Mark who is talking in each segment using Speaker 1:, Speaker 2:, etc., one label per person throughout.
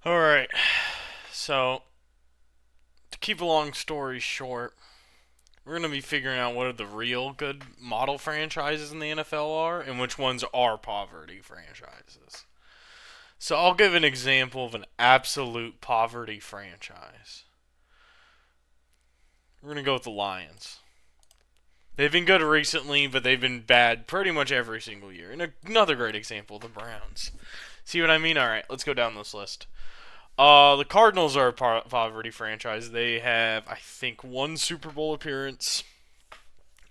Speaker 1: Alright, so to keep a long story short, we're going to be figuring out what are the real good model franchises in the NFL are and which ones are poverty franchises. So I'll give an example of an absolute poverty franchise. We're going to go with the Lions. They've been good recently, but they've been bad pretty much every single year. And another great example, the Browns. See what I mean? Alright, let's go down this list. The Cardinals are a poverty franchise. They have, I think, one Super Bowl appearance.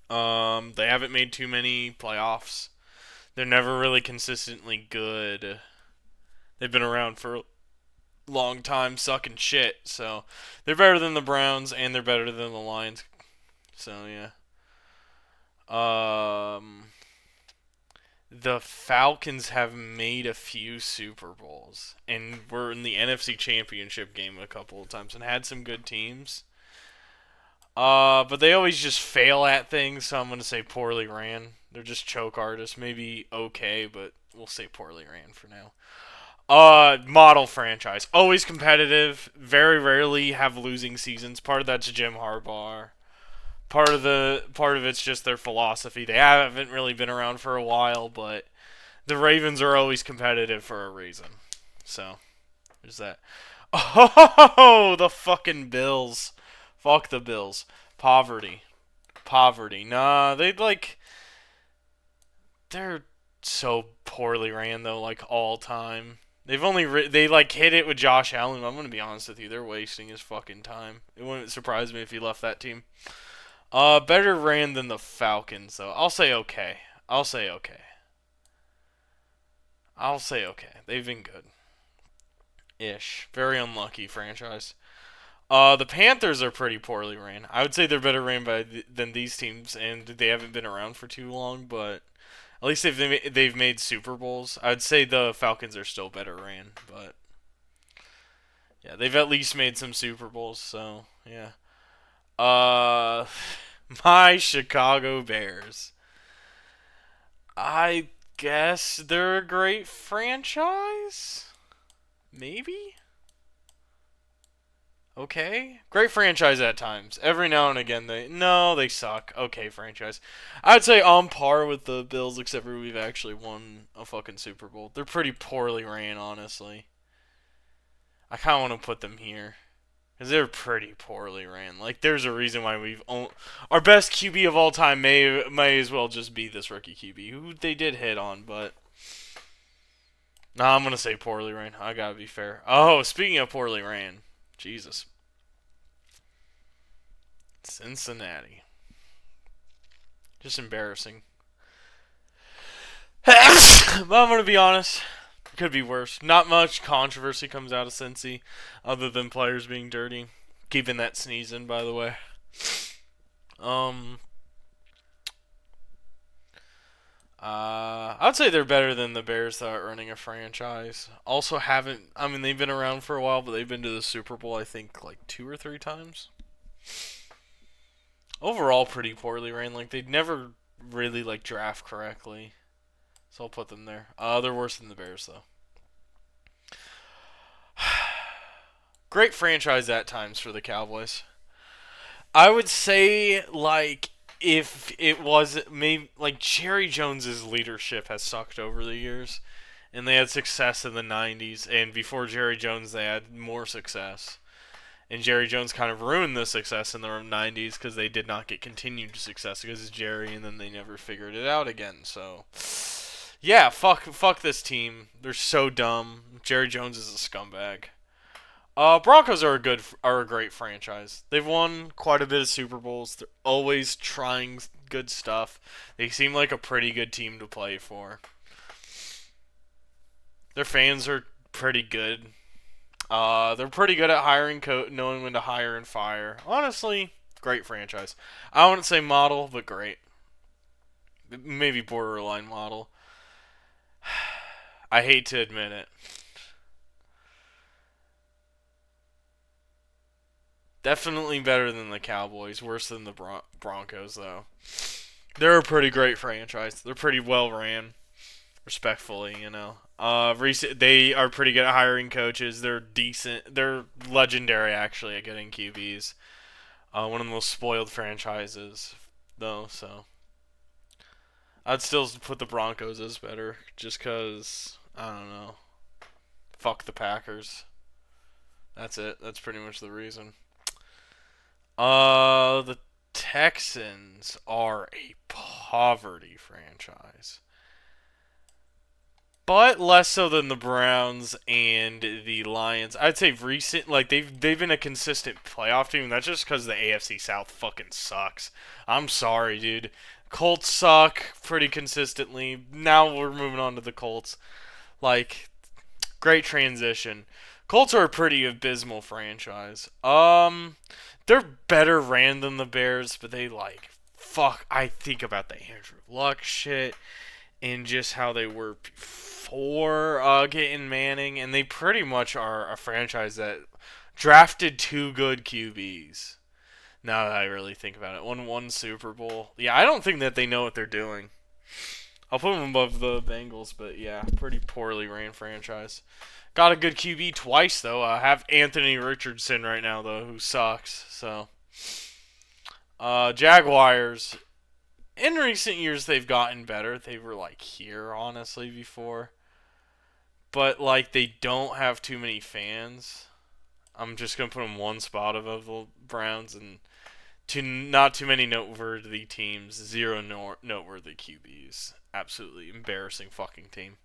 Speaker 1: They haven't made too many playoffs. They're never really consistently good. They've been around for a long time, sucking shit. So they're better than the Browns, and they're better than the Lions. So yeah. Um, the Falcons have made a few Super Bowls and were in the NFC Championship game a couple of times and had some good teams. But they always just fail at things, so I'm gonna say poorly ran. They're just choke artists. Maybe okay, but we'll say poorly ran for now. Model franchise. Always competitive. Very rarely have losing seasons. Part of that's Jim Harbaugh. Part of it's just their philosophy. They haven't really been around for a while, but the Ravens are always competitive for a reason. So there's that. Oh, the fucking Bills. Fuck the Bills. Poverty. Poverty. Nah, they're so poorly ran though, like all time. They like hit it with Josh Allen. I'm gonna be honest with you, they're wasting his fucking time. It wouldn't surprise me if he left that team. Better ran than the Falcons though. I'll say okay. I'll say okay. I'll say okay. They've been good. Ish. Very unlucky franchise. The Panthers are pretty poorly ran. I would say they're better ran than these teams, and they haven't been around for too long. But at least they've made Super Bowls. I'd say the Falcons are still better ran, but yeah, they've at least made some Super Bowls. So yeah. Uh, my Chicago Bears. I guess they're a great franchise. Maybe. Okay. Great franchise at times. Every now and again they suck. Okay, franchise. I'd say on par with the Bills except for we've actually won a fucking Super Bowl. They're pretty poorly ran, honestly. I kind of want to put them here cuz they're pretty poorly ran. Like there's a reason why our best QB of all time may as well just be this rookie QB who they did hit on, but nah, I'm going to say poorly ran. I got to be fair. Oh, speaking of poorly ran. Jesus. Cincinnati. Just embarrassing. But I'm gonna be honest. It could be worse. Not much controversy comes out of Cincy, other than players being dirty. Keeping that sneeze in, by the way. Um, I'd say they're better than the Bears that are running a franchise. Also, haven't. I mean, they've been around for a while, but they've been to the Super Bowl. I think like 2 or 3 times. Overall, pretty poorly ran. Like they'd never really like draft correctly. So I'll put them there. They're worse than the Bears though. Great franchise at times for the Cowboys. I would say like if it was maybe like Jerry Jones's leadership has sucked over the years, and they had success in the '90s, and before Jerry Jones they had more success. And Jerry Jones kind of ruined the success in the '90s because they did not get continued success because it's Jerry, and then they never figured it out again. So yeah, fuck this team. They're so dumb. Jerry Jones is a scumbag. Broncos are a great franchise. They've won quite a bit of Super Bowls. They're always trying good stuff. They seem like a pretty good team to play for. Their fans are pretty good. They're pretty good at knowing when to hire and fire. Honestly, great franchise. I wouldn't say model, but great. Maybe borderline model. I hate to admit it. Definitely better than the Cowboys. Worse than the Broncos, though. They're a pretty great franchise. They're pretty well ran, respectfully, you know. They are pretty good at hiring coaches. They're decent. They're legendary actually at getting QBs. One of the most spoiled franchises, though. So I'd still put the Broncos as better, just cause I don't know. Fuck the Packers. That's it. That's pretty much the reason. The Texans are a poverty franchise, but less so than the Browns and the Lions. I'd say they've been a consistent playoff team. That's just because the AFC South fucking sucks. I'm sorry, dude. Colts suck pretty consistently. Now we're moving on to the Colts. Like, great transition. Colts are a pretty abysmal franchise. They're better ran than the Bears, but they fuck. I think about the Andrew Luck shit and just how they were before getting Manning, and they pretty much are a franchise that drafted two good QBs. Now that I really think about it, won one Super Bowl. Yeah, I don't think that they know what they're doing. I'll put them above the Bengals, but yeah, pretty poorly ran franchise. Got a good QB twice though. I have Anthony Richardson right now though, who sucks. So, Jaguars. In recent years, they've gotten better. They were here honestly before, but they don't have too many fans. I'm just gonna put them one spot above the Browns and not too many noteworthy teams. Zero noteworthy QBs. Absolutely embarrassing fucking team.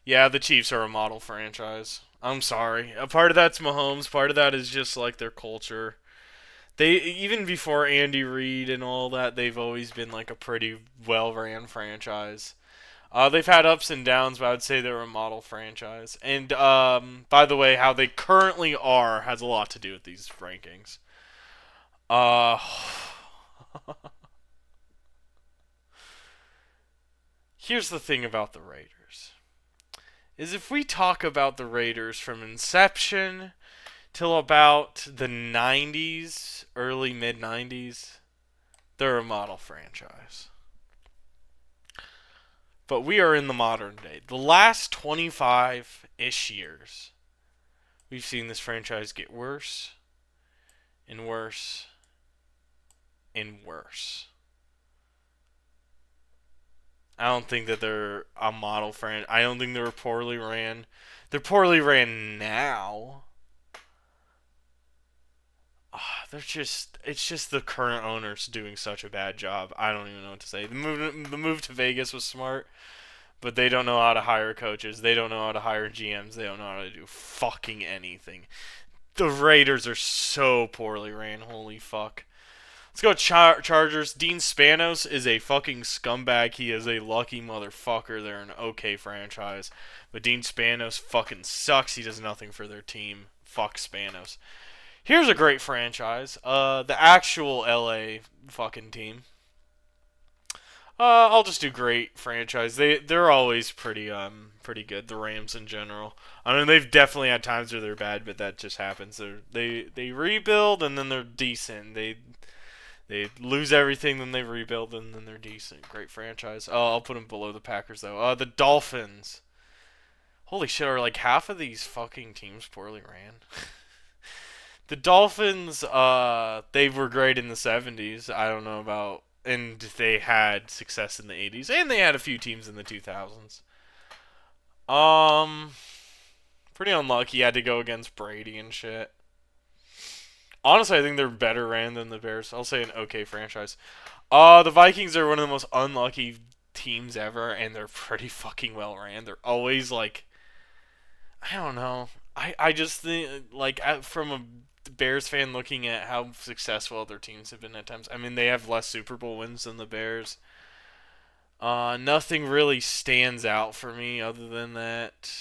Speaker 1: Yeah, the Chiefs are a model franchise. I'm sorry. A part of that's Mahomes. Part of that is just their culture. They even before Andy Reid and all that, they've always been a pretty well-ran franchise. They've had ups and downs, but I would say they're a model franchise. And by the way, how they currently are has a lot to do with these rankings. Uh, Here's the thing about the Raiders. Is if we talk about the Raiders from inception till about the 90s, early mid 90s, they're a model franchise. But we are in the modern day. The last 25-ish years, we've seen this franchise get worse and worse and worse. I don't think that they're a model franchise. I don't think they were poorly ran. They're poorly ran now. It's just the current owners doing such a bad job. I don't even know what to say. The move to Vegas was smart, but they don't know how to hire coaches. They don't know how to hire GMs. They don't know how to do fucking anything. The Raiders are so poorly ran. Holy fuck. Let's go Chargers. Dean Spanos is a fucking scumbag. He is a lucky motherfucker. They're an okay franchise. But Dean Spanos fucking sucks. He does nothing for their team. Fuck Spanos. Here's a great franchise. The actual LA fucking team. I'll just do great franchise. They're always pretty good. The Rams in general. I mean, they've definitely had times where they're bad, but that just happens. They rebuild and then they're decent. They lose everything, then they rebuild, and then they're decent. Great franchise. Oh, I'll put them below the Packers though. The Dolphins. Holy shit! Are half of these fucking teams poorly ran? The Dolphins, they were great in the 70s. I don't know about... And they had success in the 80s. And they had a few teams in the 2000s. Pretty unlucky. Had to go against Brady and shit. Honestly, I think they're better ran than the Bears. I'll say an okay franchise. The Vikings are one of the most unlucky teams ever. And they're pretty fucking well ran. They're always I don't know. I just think, from a Bears fan looking at how successful other teams have been at times. I mean, they have less Super Bowl wins than the Bears. Nothing really stands out for me other than that,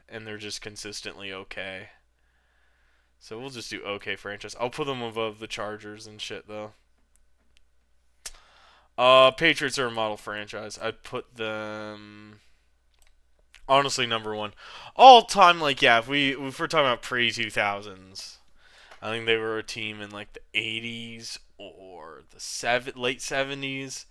Speaker 1: and they're just consistently okay. So we'll just do okay franchise. I'll put them above the Chargers and shit though. Patriots are a model franchise. I'd put them honestly number one all time. If we're talking about pre 2000s. I think they were a team in the 80s or the late 70s.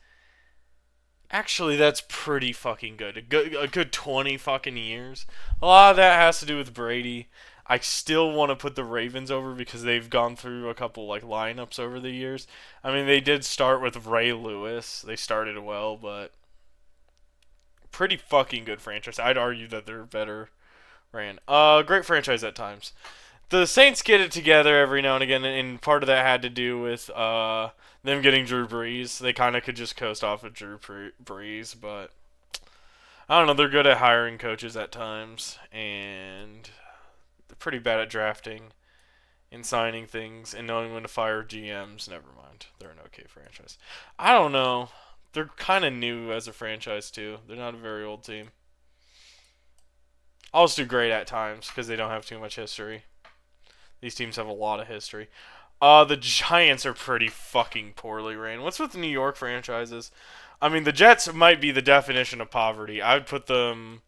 Speaker 1: Actually, that's pretty fucking good. A good 20 fucking years. A lot of that has to do with Brady. I still want to put the Ravens over because they've gone through a couple like lineups over the years. I mean, they did start with Ray Lewis. They started well, but pretty fucking good franchise. I'd argue that they're better ran. Great franchise at times. The Saints get it together every now and again, and part of that had to do with them getting Drew Brees. They kind of could just coast off of Drew Brees, but I don't know. They're good at hiring coaches at times, and they're pretty bad at drafting and signing things and knowing when to fire GMs. Never mind. They're an okay franchise. I don't know. They're kind of new as a franchise, too. They're not a very old team. Also do great at times because they don't have too much history. These teams have a lot of history. The Giants are pretty fucking poorly ran. What's with the New York franchises? I mean, the Jets might be the definition of poverty. I would put them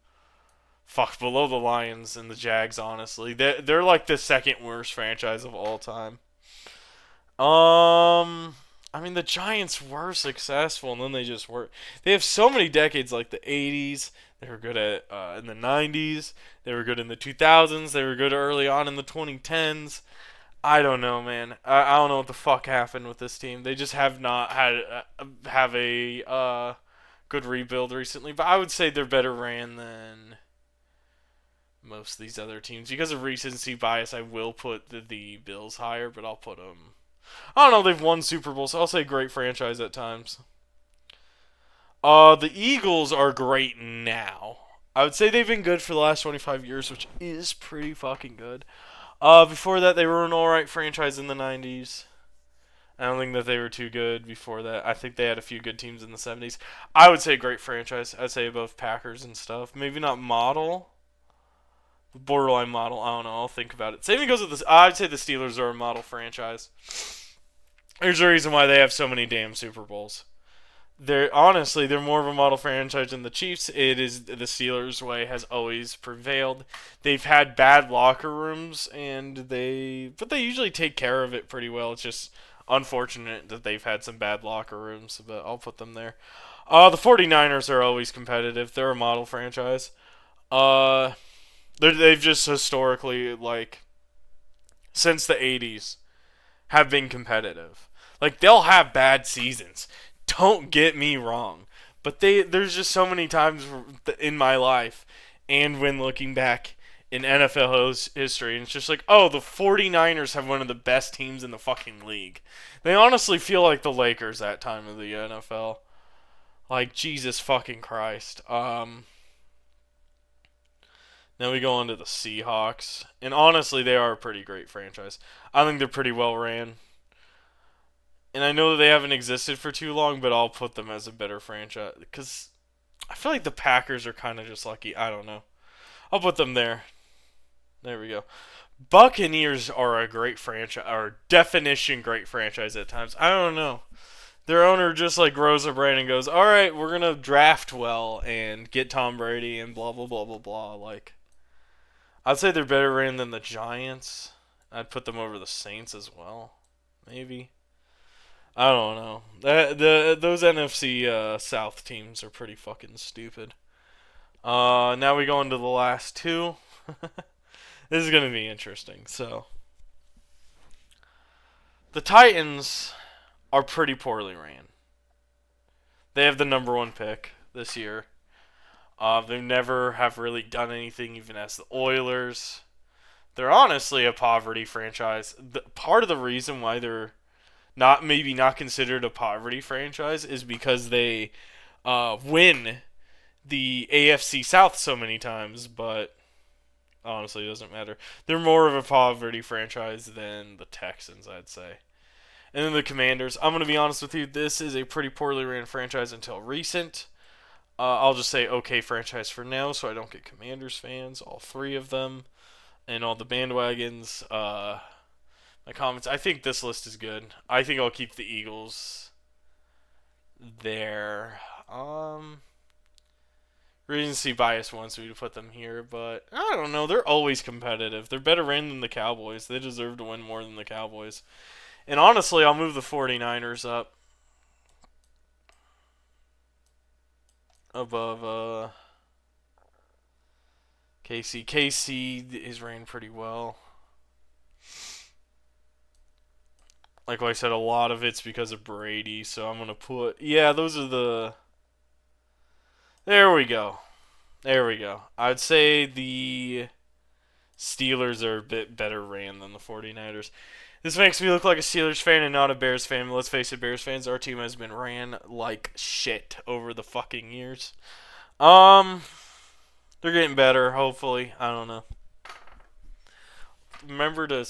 Speaker 1: below the Lions and the Jags. Honestly, they're like the second worst franchise of all time. I mean, the Giants were successful, and then they just were. They have so many decades, like the '80s. They were good at in the '90s. They were good in the 2000s. They were good early on in the 2010s. I don't know, man. I don't know what the fuck happened with this team. They just have not had have a good rebuild recently. But I would say they're better ran than most of these other teams because of recency bias. I will put the Bills higher, but I'll put them. I don't know. They've won Super Bowls, so I'll say great franchise at times. The Eagles are great now. I would say they've been good for the last 25 years, which is pretty fucking good. Before that, they were an alright franchise in the 90s. I don't think that they were too good before that. I think they had a few good teams in the 70s. I would say great franchise. I'd say above Packers and stuff. Maybe not model. Borderline model. I don't know. I'll think about it. Same thing goes with this. I'd say the Steelers are a model franchise. There's a reason why they have so many damn Super Bowls. They're more of a model franchise than the Chiefs. It is the Steelers' way has always prevailed. They've had bad locker rooms, but they usually take care of it pretty well. It's just unfortunate that they've had some bad locker rooms, but I'll put them there. The 49ers are always competitive. They're a model franchise. Uh, they've just historically, like, since the 80s, have been competitive. Like, they'll have bad seasons. Don't get me wrong, but there's just so many times in my life and when looking back in NFL history, and it's just like, oh, the 49ers have one of the best teams in the fucking league. They honestly feel like the Lakers that time of the NFL. Like, Jesus fucking Christ. Then we go on to the Seahawks, and honestly, they are a pretty great franchise. I think they're pretty well ran. And I know that they haven't existed for too long, but I'll put them as a better franchise because I feel like the Packers are kind of just lucky. I don't know. I'll put them there. There we go. Buccaneers are a great franchise, or definition great franchise at times. I don't know. Their owner just like grows a brain and goes, "All right, we're gonna draft well and get Tom Brady and blah blah blah blah blah." Like, I'd say they're better ran than the Giants. I'd put them over the Saints as well, maybe. I don't know. Those NFC South teams are pretty fucking stupid. Now we go into the last two. This is gonna be interesting. So the Titans are pretty poorly ran. They have the number one pick this year. They never have really done anything, even as the Oilers. They're honestly a poverty franchise. Part of the reason why they're not considered a poverty franchise is because they win the AFC South so many times, but honestly, it doesn't matter. They're more of a poverty franchise than the Texans, I'd say. And then the Commanders. I'm going to be honest with you, this is a pretty poorly ran franchise until recent. I'll just say okay franchise for now so I don't get Commanders fans, all three of them, and all the bandwagons. My comments. I think this list is good. I think I'll keep the Eagles there. Recency bias wants me to put them here, but I don't know. They're always competitive. They're better ran than the Cowboys. They deserve to win more than the Cowboys. And honestly, I'll move the 49ers up. above KC. KC is ran pretty well. Like I said, a lot of it's because of Brady, so I'm gonna put those are the. There we go. There we go. I'd say the Steelers are a bit better ran than the 49ers. This makes me look like a Steelers fan and not a Bears fan, but let's face it, Bears fans, our team has been ran like shit over the fucking years. Um, they're getting better, hopefully. I don't know. Remember to